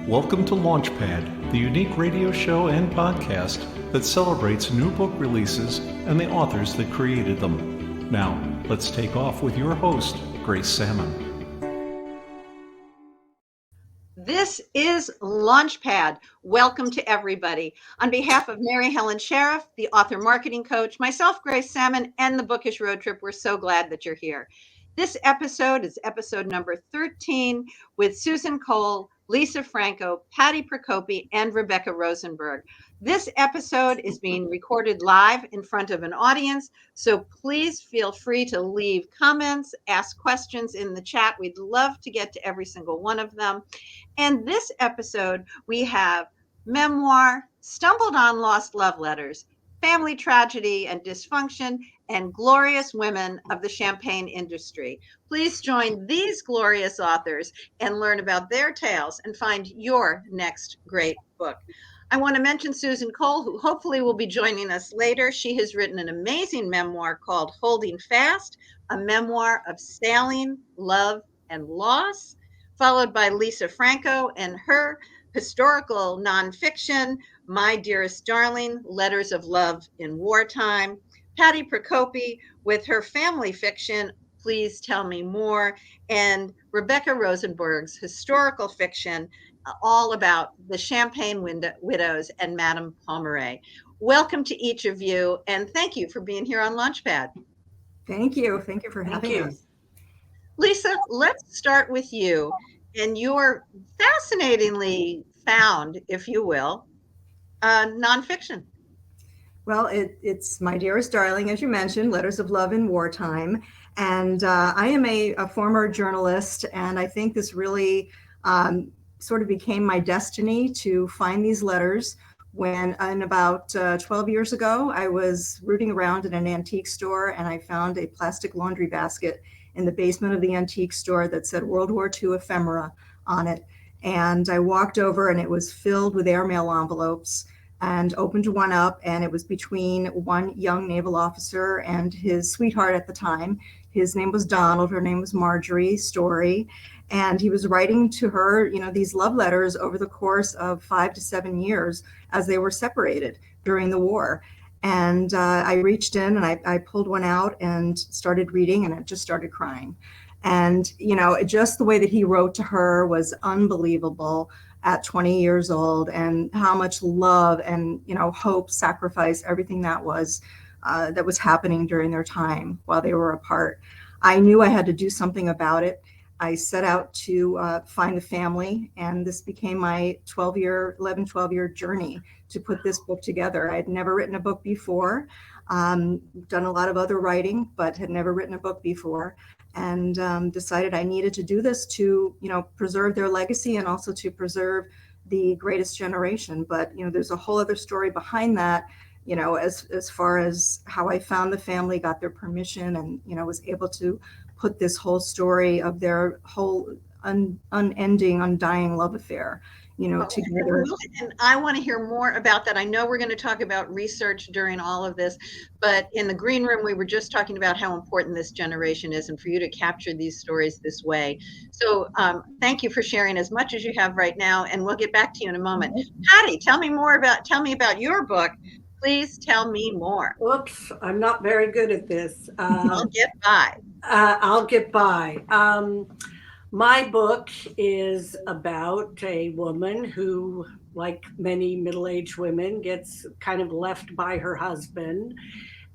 Welcome to Launchpad, the unique radio show and podcast that celebrates new book releases and the authors that created them. Now, let's take off with your host, Grace Sammon. This is Launchpad. Welcome to everybody. On behalf of Mary Helen Sheriff, the author marketing coach, myself, Grace Sammon, and the Bookish Road Trip, we're so glad that you're here. This episode is episode number 13 with Susan Cole, Lisa Franco, Patti Procopi, and Rebecca Rosenberg. This episode is being recorded live in front of an audience, so please feel free to leave comments, ask questions in the chat. We'd love to get to every single one of them. And this episode, we have memoir, stumbled on lost love letters, family tragedy and dysfunction, and glorious women of the champagne industry. Please join these glorious authors and learn about their tales and find your next great book. I want to mention Susan Cole, who hopefully will be joining us later. She has written an amazing memoir called Holding Fast, a memoir of sailing, love, and loss, followed by Lisa Franco and her historical nonfiction, My Dearest Darling, Letters of Love in Wartime. Patti Procopi with her family fiction, Please Tell Me More, and Rebecca Rosenberg's historical fiction, all about the Champagne widows and Madame Pommery. Welcome to each of you, and thank you for being here on Launchpad. Thank you. Thank you for having us. Lisa, let's start with you and your fascinatingly found, if you will, nonfiction. Well, it's My Dearest Darling, as you mentioned, Letters of Love in Wartime. And I am a former journalist, and I think this really sort of became my destiny to find these letters when, in about 12 years ago, I was rooting around in an antique store, and I found a plastic laundry basket in the basement of the antique store that said World War II ephemera on it. And I walked over, and it was filled with airmail envelopes, and opened one up, and it was between one young naval officer and his sweetheart at the time. His name was Donald, her name was Marjorie Story, and he was writing to her, these love letters over the course of 5 to 7 years as they were separated during the war. And I reached in and I pulled one out and started reading, and I just started crying. And, just the way that he wrote to her was unbelievable at 20 years old, and how much love and, hope, sacrifice, everything that was happening during their time while they were apart. I knew I had to do something about it. I set out to find the family, and this became my 12-year journey to put this book together. I had never written a book before, done a lot of other writing, but had never written a book before, and decided I needed to do this to, preserve their legacy and also to preserve the greatest generation. But, there's a whole other story behind that, as far as how I found the family, got their permission, and, was able to put this whole story of their whole unending, undying love affair, together. And I want to hear more about that. I know we're going to talk about research during all of this, but in the green room, we were just talking about how important this generation is, and for you to capture these stories this way. So thank you for sharing as much as you have right now, and we'll get back to you in a moment. Patti, tell me about your book. Please tell me more. Oops, I'm not very good at this. I'll get by. I'll get by. My book is about a woman who, like many middle-aged women, gets kind of left by her husband.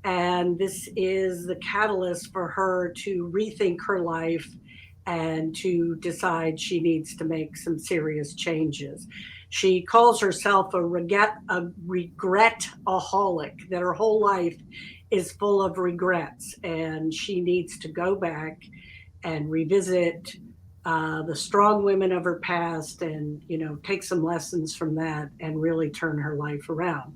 And this is the catalyst for her to rethink her life and to decide she needs to make some serious changes. She calls herself a regretaholic, that her whole life is full of regrets, and she needs to go back and revisit the strong women of her past and, take some lessons from that and really turn her life around.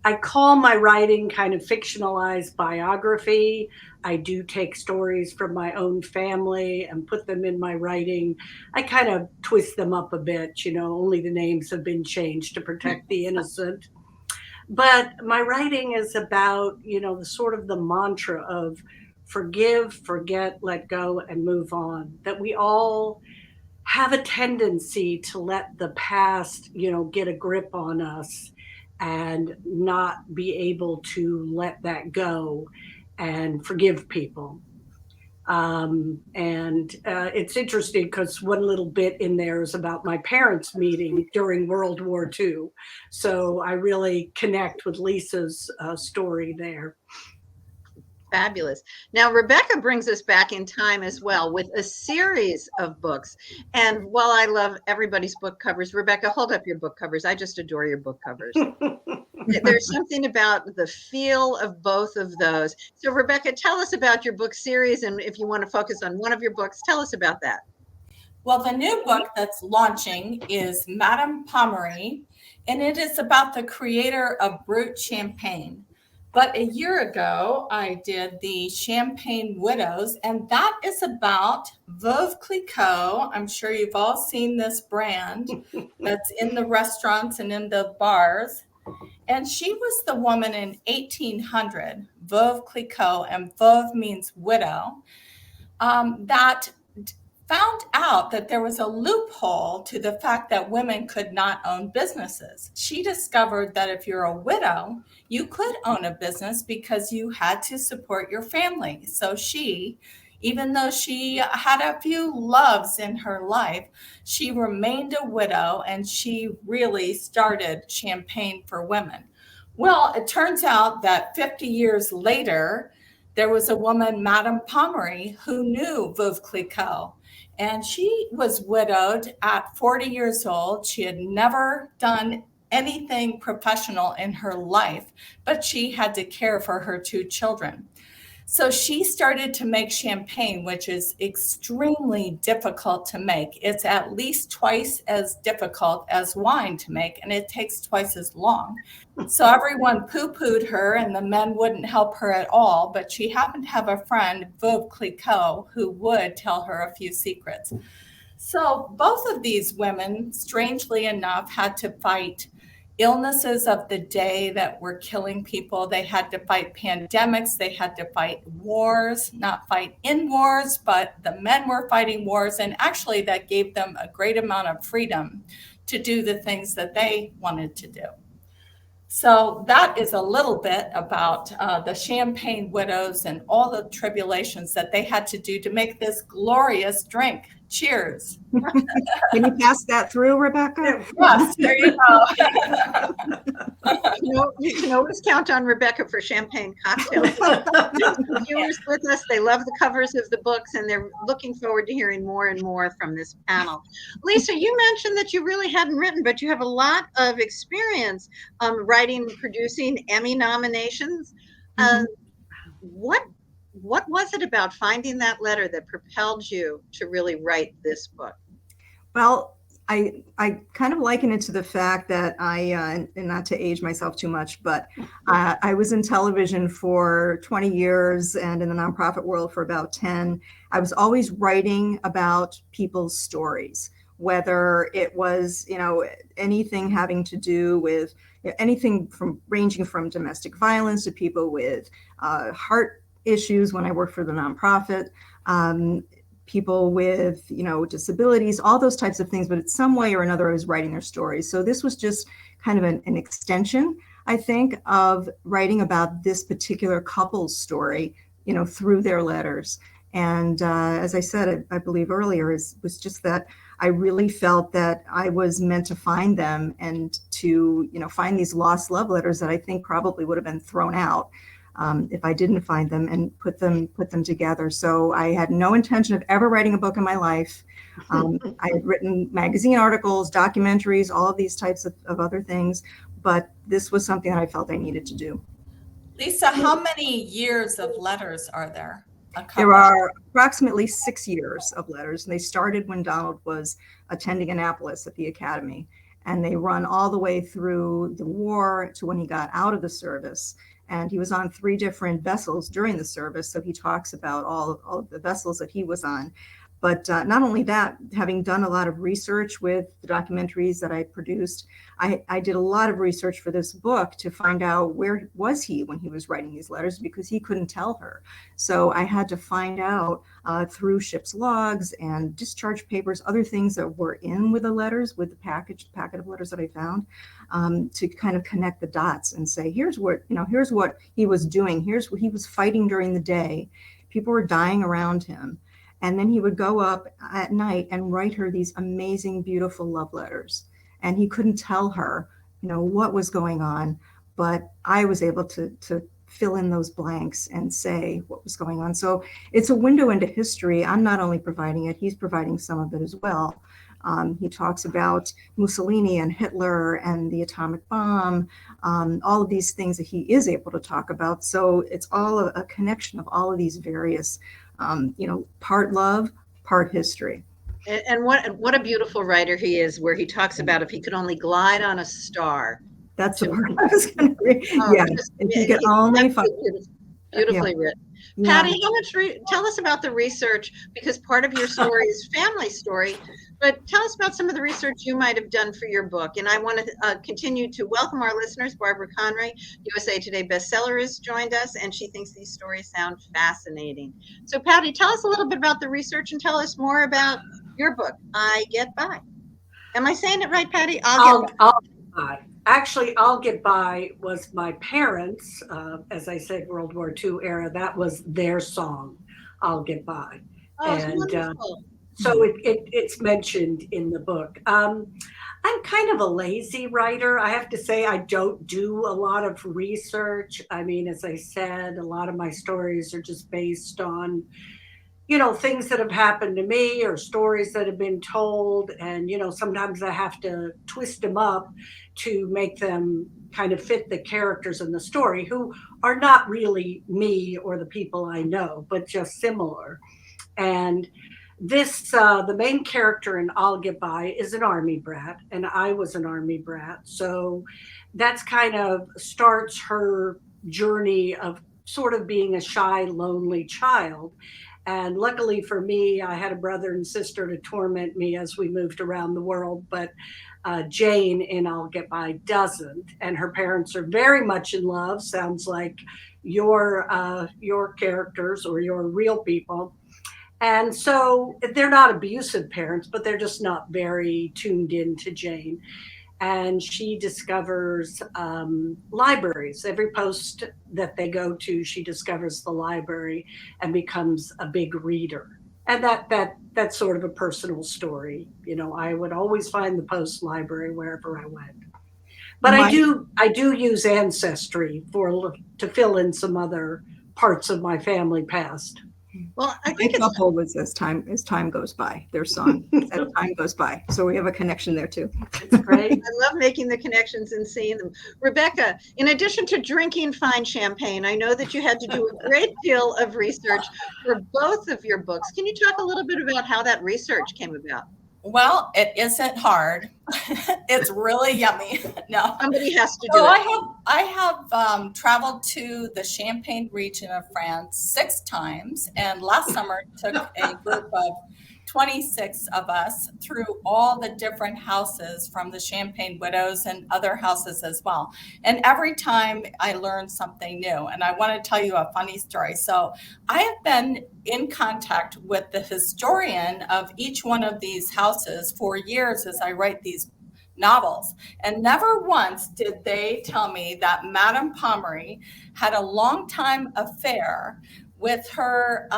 I call my writing kind of fictionalized biography. I do take stories from my own family and put them in my writing. I kind of twist them up a bit, only the names have been changed to protect the innocent. But my writing is about, the sort of the mantra of forgive, forget, let go, and move on, that we all have a tendency to let the past, get a grip on us and not be able to let that go and forgive people. And it's interesting because one little bit in there is about my parents meeting during World War II. So I really connect with Lisa's story there. Fabulous. Now, Rebecca brings us back in time as well with a series of books. And while I love everybody's book covers, Rebecca, hold up your book covers. I just adore your book covers. There's something about the feel of both of those. So, Rebecca, tell us about your book series. And if you want to focus on one of your books, tell us about that. Well, the new book that's launching is Madame Pommery, and it is about the creator of Brut Champagne. But a year ago, I did the Champagne Widows, and that is about Veuve Clicquot. I'm sure you've all seen this brand that's in the restaurants and in the bars. And she was the woman in 1800, Veuve Clicquot, and Veuve means widow, that found out that there was a loophole to the fact that women could not own businesses. She discovered that if you're a widow, you could own a business because you had to support your family. So she, even though she had a few loves in her life, she remained a widow, and she really started Champagne for Women. Well, it turns out that 50 years later, there was a woman, Madame Pommery, who knew Veuve Clicquot. And she was widowed at 40 years old. She had never done anything professional in her life, but she had to care for her 2 children. So she started to make champagne, which is extremely difficult to make. It's at least twice as difficult as wine to make, and it takes twice as long. So everyone poo-pooed her, and the men wouldn't help her at all, but she happened to have a friend, Veuve Clicquot, who would tell her a few secrets. So both of these women, strangely enough, had to fight illnesses of the day that were killing people. They had to fight pandemics. They had to fight wars, not fight in wars, but the men were fighting wars. And actually that gave them a great amount of freedom to do the things that they wanted to do. So that is a little bit about the Champagne Widows and all the tribulations that they had to do to make this glorious drink. Cheers. Can you pass that through, Rebecca? Yes, there you go. You can always count on Rebecca for champagne cocktails. Viewers with us, they love the covers of the books, and they're looking forward to hearing more and more from this panel. Lisa, you mentioned that you really hadn't written, but you have a lot of experience writing and producing Emmy nominations. What was it about finding that letter that propelled you to really write this book? Well, I kind of liken it to the fact that and not to age myself too much, but I was in television for 20 years and in the nonprofit world for about 10. I was always writing about people's stories, whether it was, anything having to do with anything from ranging from domestic violence to people with heart issues when I worked for the nonprofit, people with, disabilities, all those types of things, but in some way or another, I was writing their stories. So this was just kind of an extension, I think, of writing about this particular couple's story, through their letters. And as I said, I believe earlier, was just that I really felt that I was meant to find them and to, find these lost love letters that I think probably would have been thrown out if I didn't find them and put them together. So I had no intention of ever writing a book in my life. I had written magazine articles, documentaries, all of these types of other things, but this was something that I felt I needed to do. Lisa, how many years of letters are there? There are approximately 6 years of letters, and they started when Donald was attending Annapolis at the Academy, and they run all the way through the war to when he got out of the service. And he was on 3 different vessels during the service, so he talks about all of the vessels that he was on. But not only that, having done a lot of research with the documentaries that I produced, I did a lot of research for this book to find out where was he when he was writing these letters, because he couldn't tell her. So I had to find out through ship's logs and discharge papers, other things that were in with the letters, with the packet of letters that I found, to kind of connect the dots and say, here's what he was doing. Here's what he was fighting during the day. People were dying around him. And then he would go up at night and write her these amazing, beautiful love letters. And he couldn't tell her, what was going on. But I was able to fill in those blanks and say what was going on. So it's a window into history. I'm not only providing it, he's providing some of it as well. He talks about Mussolini and Hitler and the atomic bomb, all of these things that he is able to talk about. So it's all a connection of all of these various part love, part history. And what a beautiful writer he is, where he talks about if he could only glide on a star. That's the part I was going to read. If you could only find. Beautifully written. Patti, tell us about the research, because part of your story is family story, but tell us about some of the research you might have done for your book. And I want to continue to welcome our listeners. Barbara Conray, USA Today bestseller, has joined us, and she thinks these stories sound fascinating. So Patti, tell us a little bit about the research and tell us more about your book, I Get By. Am I saying it right, Patti? I'll Get By. Actually, I'll Get By was my parents, as I said, World War II era. That was their song, I'll Get By. Oh, and so it's mentioned in the book. I'm kind of a lazy writer. I have to say, I don't do a lot of research. I mean, as I said, a lot of my stories are just based on things that have happened to me or stories that have been told. And, sometimes I have to twist them up to make them kind of fit the characters in the story, who are not really me or the people I know, but just similar. And this, the main character in I'll Get By is an Army brat, and I was an Army brat. So that's kind of starts her journey of sort of being a shy, lonely child. And luckily for me, I had a brother and sister to torment me as we moved around the world. But Jane in I'll Get By doesn't. And her parents are very much in love. Sounds like your characters or your real people. And so they're not abusive parents, but they're just not very tuned in to Jane. And she discovers libraries. Every post that they go to, she discovers the library and becomes a big reader. And that's sort of a personal story. I would always find the post library wherever I went. But I do use Ancestry to fill in some other parts of my family past. Well, I think it's couple was as time goes by, their song as time goes by. So we have a connection there too. It's great. I love making the connections and seeing them. Rebecca, in addition to drinking fine champagne, I know that you had to do a great deal of research for both of your books. Can you talk a little bit about how that research came about? Well, it isn't hard. It's really yummy. No, somebody has to do it. I have traveled to the Champagne region of France 6 times, and last summer took a group of 26 of us through all the different houses from the Champagne Widows and other houses as well. And every time I learned something new. And I want to tell you a funny story. So I have been in contact with the historian of each one of these houses for years as I write these novels. And never once did they tell me that Madame Pommery had a long-time affair with her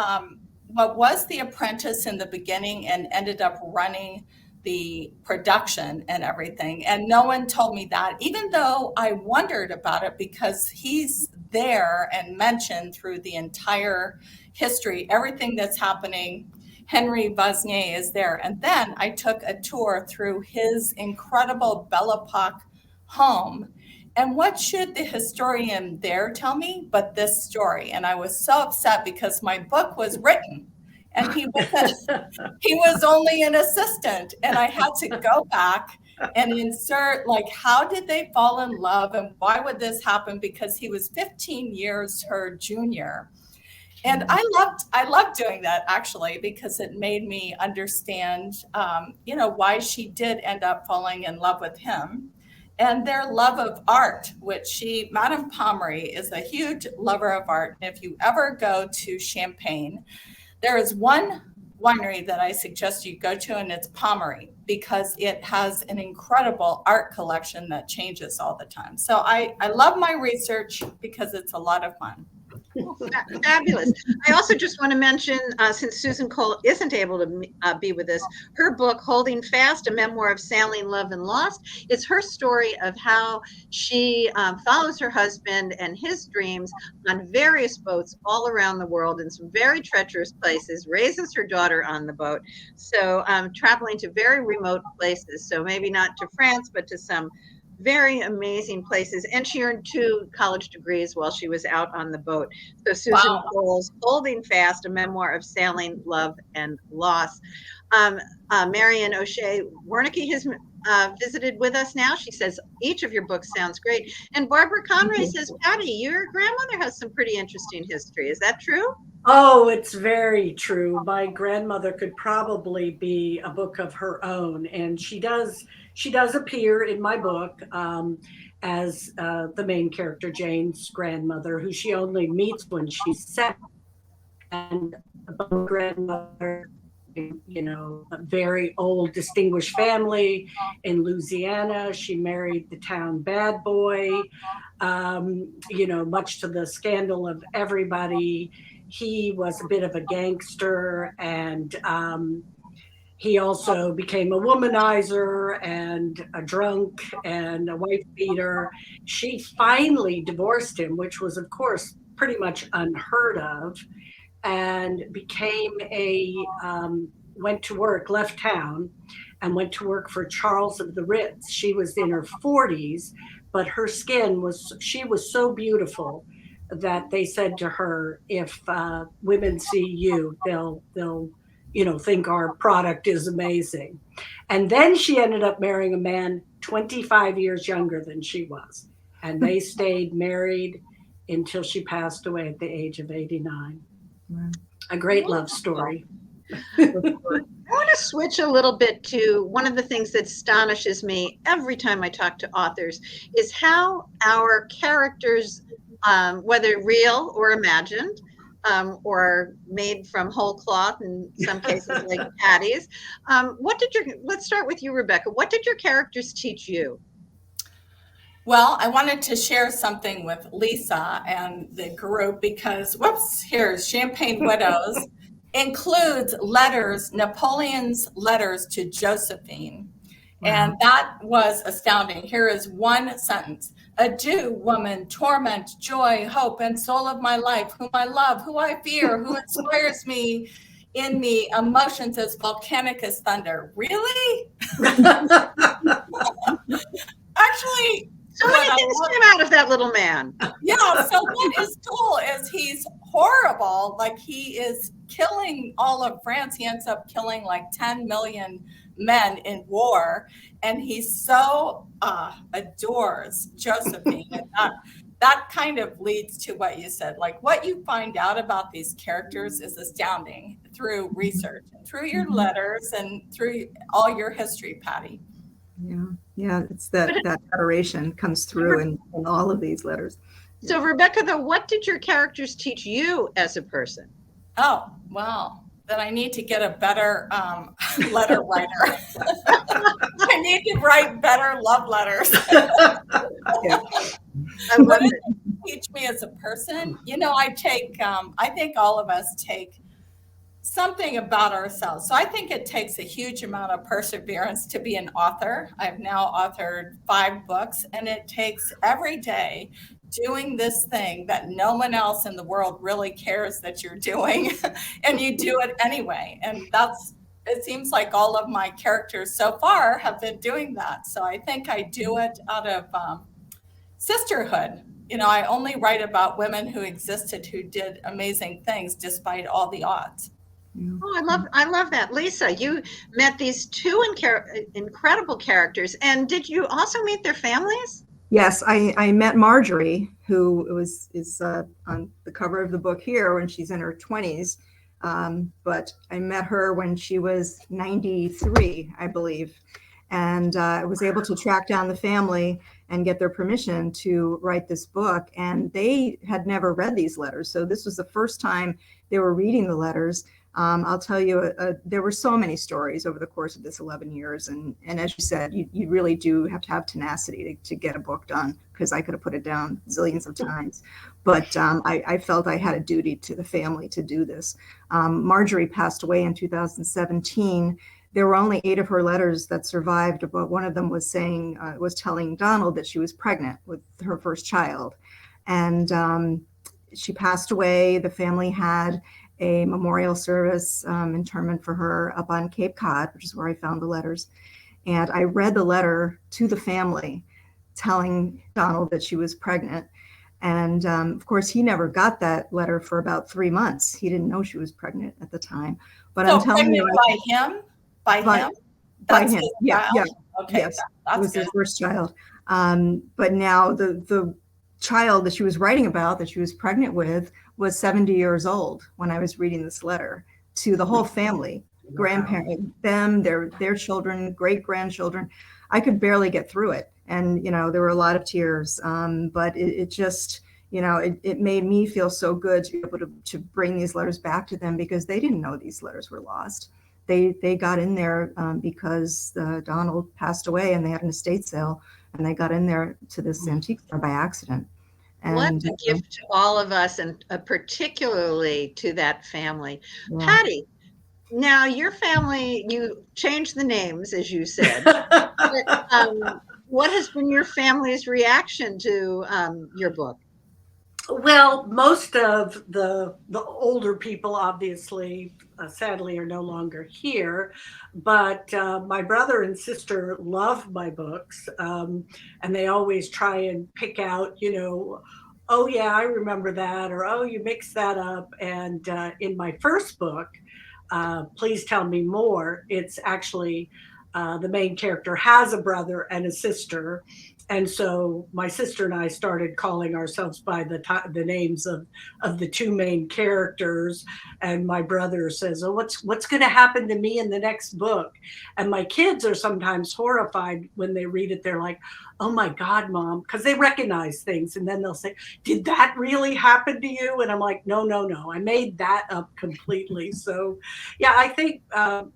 what was the apprentice in the beginning and ended up running the production and everything. And no one told me that, even though I wondered about it, because he's there and mentioned through the entire history, everything that's happening. Henry Vosnier is there. And then I took a tour through his incredible Belle Epoque home. And what should the historian there tell me but this story? And I was so upset because my book was written and he was only an assistant. And I had to go back and insert, like, how did they fall in love and why would this happen? Because he was 15 years her junior. And I loved doing that actually, because it made me understand, why she did end up falling in love with him, and their love of art, which Madame Pommery is a huge lover of art. And if you ever go to Champagne, there is one winery that I suggest you go to, and it's Pommery, because it has an incredible art collection that changes all the time. So I love my research because it's a lot of fun. Fabulous. I also just want to mention, since Susan Cole isn't able to be with us, her book, Holding Fast, a memoir of sailing, love, and loss, is her story of how she follows her husband and his dreams on various boats all around the world in some very treacherous places, raises her daughter on the boat. So traveling to very remote places. So maybe not to France, but to some very amazing places. And she earned 2 college degrees while she was out on the boat. So Susan Cole's Holding Fast, a memoir of sailing, love, and loss. Marion O'Shea Wernicke has visited with us now. She says, each of your books sounds great. And Barbara Conray says, Patti, your grandmother has some pretty interesting history. Is that true? Oh, it's very true. My grandmother could probably be a book of her own, and she does appear in my book as the main character, Jane's grandmother, who she only meets when she's 7. And my grandmother, a very old, distinguished family in Louisiana. She married the town bad boy, much to the scandal of everybody. He was a bit of a gangster, and he also became a womanizer and a drunk and a wife beater. She finally divorced him, which was, of course, pretty much unheard of, and went to work, left town, and went to work for Charles of the Ritz. She was in her 40s, but her skin she was so beautiful that they said to her, if women see you, they'll think our product is amazing. And then she ended up marrying a man 25 years younger than she was. And they stayed married until she passed away at the age of 89. Wow. A great love story. I want to switch a little bit to one of the things that astonishes me every time I talk to authors is how our characters, whether real or imagined, or made from whole cloth in some cases like Patti's. Let's start with you, Rebecca. What did your characters teach you? Well, I wanted to share something with Lisa and the group because, here's Champagne Widows includes letters, Napoleon's letters to Josephine. Wow. And that was astounding. Here is one sentence. Adieu, woman, torment, joy, hope, and soul of my life, whom I love, who I fear, who inspires me, in me, emotions as volcanic as thunder. Really? Actually, so many things came out of that little man. Yeah, so what is cool is he's horrible. Like, he is killing all of France. He ends up killing like 10 million men in war, and he so adores Josephine. And that kind of leads to what you said. Like, what you find out about these characters is astounding through research, and through your letters, and through all your history, Patti. Yeah, it's that adoration comes through in all of these letters. So, Rebecca, though, what did your characters teach you as a person? Oh, well, that I need to get a better letter writer. I need to write better love letters. What did it teach me as a person? I think all of us take something about ourselves. So I think it takes a huge amount of perseverance to be an author. I've now authored 5 books, and it takes every day doing this thing that no one else in the world really cares that you're doing, and you do it anyway. And it seems like all of my characters so far have been doing that. So I think I do it out of sisterhood. I only write about women who existed, who did amazing things despite all the odds. Oh, I love that. Lisa, you met these 2 incredible characters, and did you also meet their families? Yes, I met Marjorie, who is on the cover of the book here when she's in her 20s. But I met her when she was 93, I believe. And I was able to track down the family and get their permission to write this book. And they had never read these letters. So this was the first time they were reading the letters. I'll tell you, there were so many stories over the course of this 11 years. And as you said, you really do have to have tenacity to get a book done, because I could have put it down zillions of times. But I felt I had a duty to the family to do this. Marjorie passed away in 2017. There were only 8 of her letters that survived, but one of them was telling Donald that she was pregnant with her first child. And she passed away. The family had a memorial service, interment for her up on Cape Cod, which is where I found the letters. And I read the letter to the family telling Donald that she was pregnant. And of course, he never got that letter for about 3 months. He didn't know she was pregnant at the time. But so I'm telling you, by him? By him? By him. Yeah. Okay. Yes, That's it was good. his first child. But now the child that she was writing about, that she was pregnant with, was 70 years old when I was reading this letter to the whole family, grandparents, them, their children, great grandchildren. I could barely get through it. And, there were a lot of tears, but it just, it made me feel so good to be able to bring these letters back to them, because they didn't know these letters were lost. They got in there because Donald passed away and they had an estate sale, and they got in there to this antique store by accident. And, what a gift to all of us, and particularly to that family. Yeah. Patti, now your family, you changed the names, as you said. But, what has been your family's reaction to your book? Well, most of the older people, obviously, sadly, are no longer here. But my brother and sister love my books, and they always try and pick out, oh yeah, I remember that, or oh, you mixed that up. And in my first book, Please Tell Me More, it's actually the main character has a brother and a sister. And so my sister and I started calling ourselves by the names of the 2 main characters. And my brother says, oh, what's going to happen to me in the next book? And my kids are sometimes horrified when they read it. They're like, oh my God, Mom, because they recognize things. And then they'll say, did that really happen to you? And I'm like, no, I made that up completely. So yeah, I think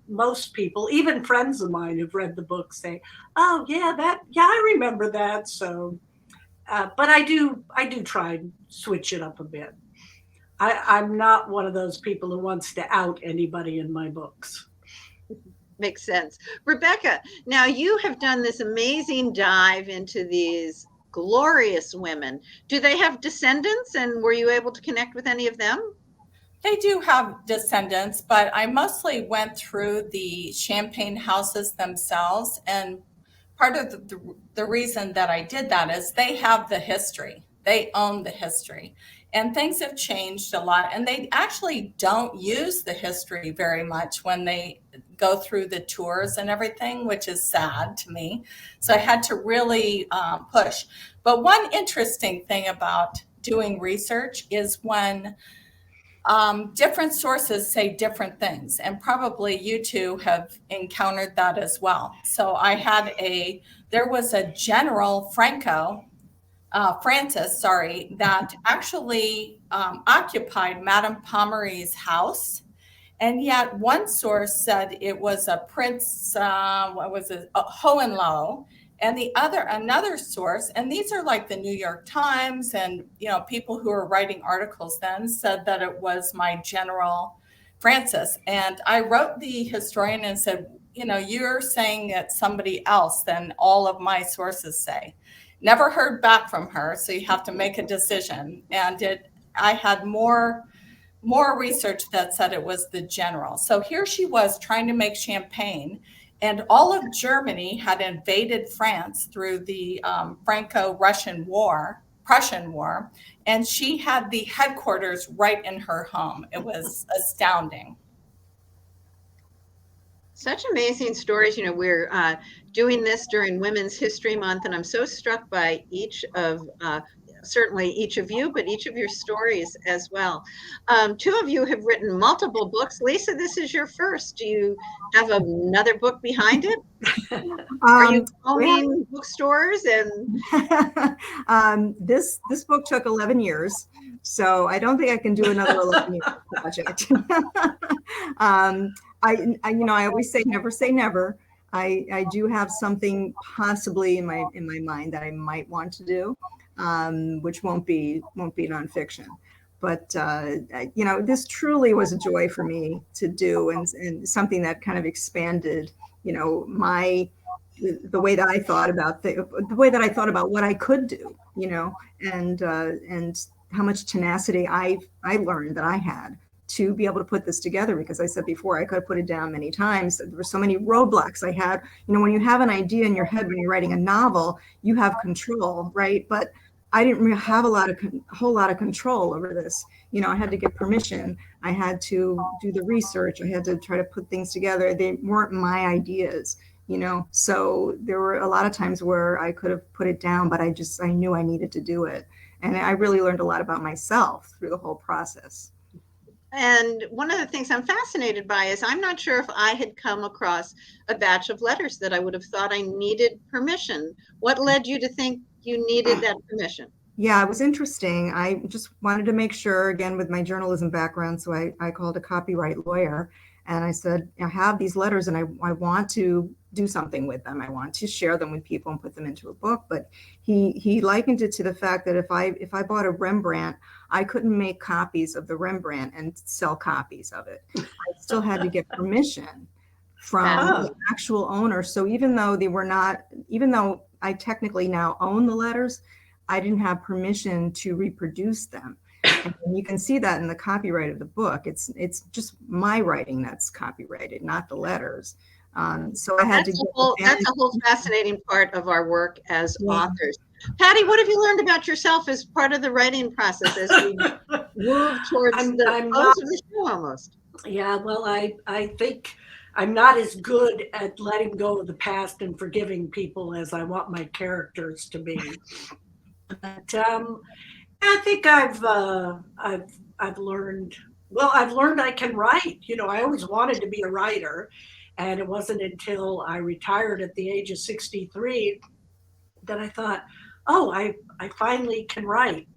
most people, even friends of mine who've read the book, say, oh yeah, I remember that. So, but I do try and switch it up a bit. I'm not one of those people who wants to out anybody in my books. Makes sense. Rebecca, now you have done this amazing dive into these glorious women. Do they have descendants, and were you able to connect with any of them? They do have descendants, but I mostly went through the champagne houses themselves. And part of the reason that I did that is they have the history. They own the history. And things have changed a lot. And they actually don't use the history very much when they go through the tours and everything, which is sad to me. So I had to really push. But one interesting thing about doing research is when different sources say different things, and probably you 2 have encountered that as well. So there was a General Francis, that actually occupied Madame Pomeroy's house. And yet one source said it was a Prince, Hohenlohe. And another source, and these are like the New York Times and, people who are writing articles then, said that it was my General Francis. And I wrote the historian and said, you're saying it's somebody else than all of my sources say. Never heard back from her. So you have to make a decision. And I had more research that said it was the general. So here she was trying to make champagne. And all of Germany had invaded France through the Franco-Prussian War, and she had the headquarters right in her home. It was astounding. Such amazing stories. We're doing this during Women's History Month, and I'm so struck by each of certainly each of you, but each of your stories as well. Two of you have written multiple books. Lisa, this is your first. Do you have another book behind it? Are you owning bookstores? And this book took 11 years, so I don't think I can do another 11-year project. I always say never say never. I do have something possibly in my mind that I might want to do, which won't be nonfiction. But this truly was a joy for me to do, and something that kind of expanded, the way that I thought about the way that I thought about what I could do, and how much tenacity I learned that I had to be able to put this together, because I said before, I could have put it down many times. There were so many roadblocks I had. When you have an idea in your head, when you're writing a novel, you have control, right? But I didn't really have a whole lot of control over this. I had to get permission. I had to do the research. I had to try to put things together. They weren't my ideas, so there were a lot of times where I could have put it down, but I knew I needed to do it. And I really learned a lot about myself through the whole process. And one of the things I'm fascinated by is I'm not sure if I had come across a batch of letters that I would have thought I needed permission. What led you to think you needed that permission? Yeah, it was interesting. I just wanted to make sure, again, with my journalism background, so I called a copyright lawyer and I said, I have these letters and I want to do something with them. I want to share them with people and put them into a book. But he likened it to the fact that if I bought a Rembrandt, I couldn't make copies of the Rembrandt and sell copies of it. I still had to get permission from the actual owner. So even though I technically now own the letters, I didn't have permission to reproduce them. And you can see that in the copyright of the book. It's just my writing that's copyrighted, not the letters. So I had that's a whole fascinating part of our work as authors. Patti, what have you learned about yourself as part of the writing process as we move towards the close of the show almost? Yeah, well, I think I'm not as good at letting go of the past and forgiving people as I want my characters to be. But I think I've learned. Well, I've learned I can write. I always wanted to be a writer, and it wasn't until I retired at the age of 63 that I thought, oh, I finally can write.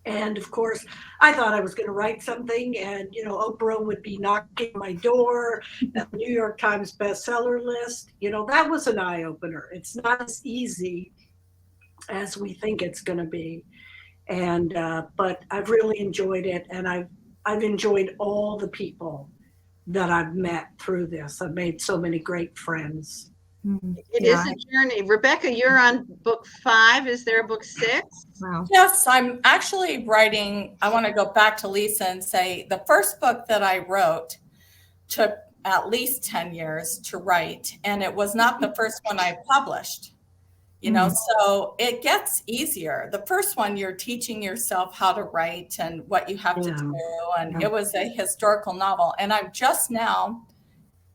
And of course, I thought I was going to write something, and Oprah would be knocking on my door, at the New York Times bestseller list. That was an eye opener. It's not as easy as we think it's going to be. And but I've really enjoyed it, and I've enjoyed all the people that I've met through this. I've made so many great friends. It is a journey. Rebecca, you're on book 5. Is there a book 6? Wow. Yes, I'm actually writing. I want to go back to Lisa and say the first book that I wrote took at least 10 years to write, and it was not the first one I published. So it gets easier. The first one, you're teaching yourself how to write and what you have to do. And it was a historical novel. And I'm just now,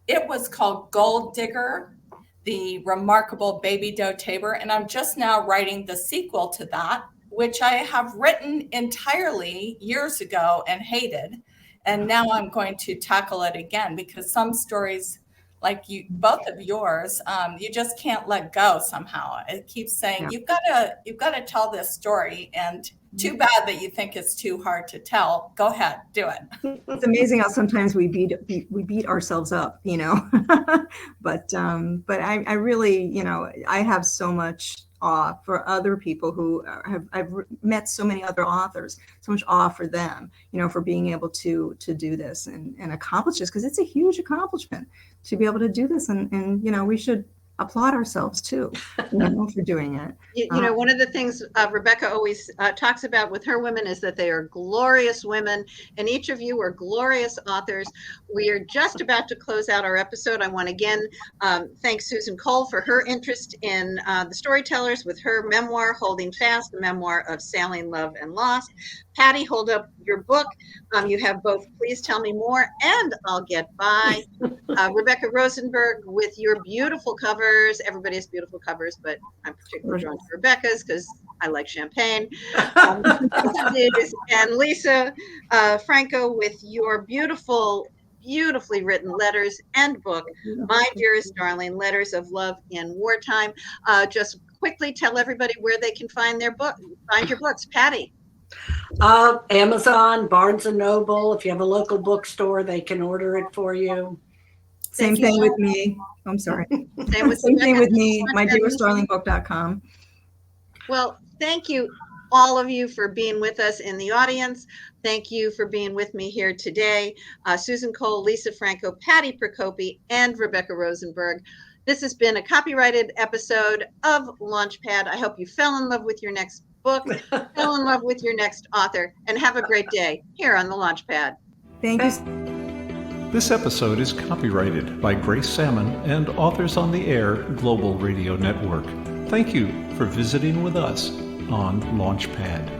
it was called Gold Digger, the Remarkable Baby Doe Tabor. And I'm just now writing the sequel to that, which I have written entirely years ago and hated. And now I'm going to tackle it again, because some stories, like both of yours, you just can't let go somehow. It keeps saying, you've got to tell this story, and too bad that you think it's too hard to tell. Go ahead, do it. It's amazing how sometimes we beat ourselves up, but I really, I have so much awe for other people who I've met so many other authors, so much awe for them, for being able to do this and accomplish this, because it's a huge accomplishment to be able to do this, and we should applaud ourselves too, for doing it. One of the things Rebecca always talks about with her women is that they are glorious women, and each of you are glorious authors. We are just about to close out our episode. I want to again thank Susan Cole for her interest in the Storytellers with her memoir, Holding Fast, the memoir of Sailing, Love, and Loss. Patti, hold up your book. You have both Please Tell Me More and I'll Get By. Rebecca Rosenberg with your beautiful cover covers. Everybody has beautiful covers, but I'm particularly drawn to Rebecca's because I like champagne. And Lisa Franco with your beautifully written letters and book, My Dearest Darling, Letters of Love in Wartime. Just quickly tell everybody where they can find your books. Patti. Amazon, Barnes and Noble. If you have a local bookstore, they can order it for you. Same thing with me. I'm sorry. Same thing with me. MyDearestDarlingBook.com. Well, thank you, all of you, for being with us in the audience. Thank you for being with me here today. Susan Cole, Lisa Franco, Patti Procopi, and Rebecca Rosenberg. This has been a copyrighted episode of Launchpad. I hope you fell in love with your next book, fell in love with your next author, and have a great day here on the Launchpad. Thank you. This episode is copyrighted by Grace Sammon and Authors on the Air Global Radio Network. Thank you for visiting with us on Launchpad.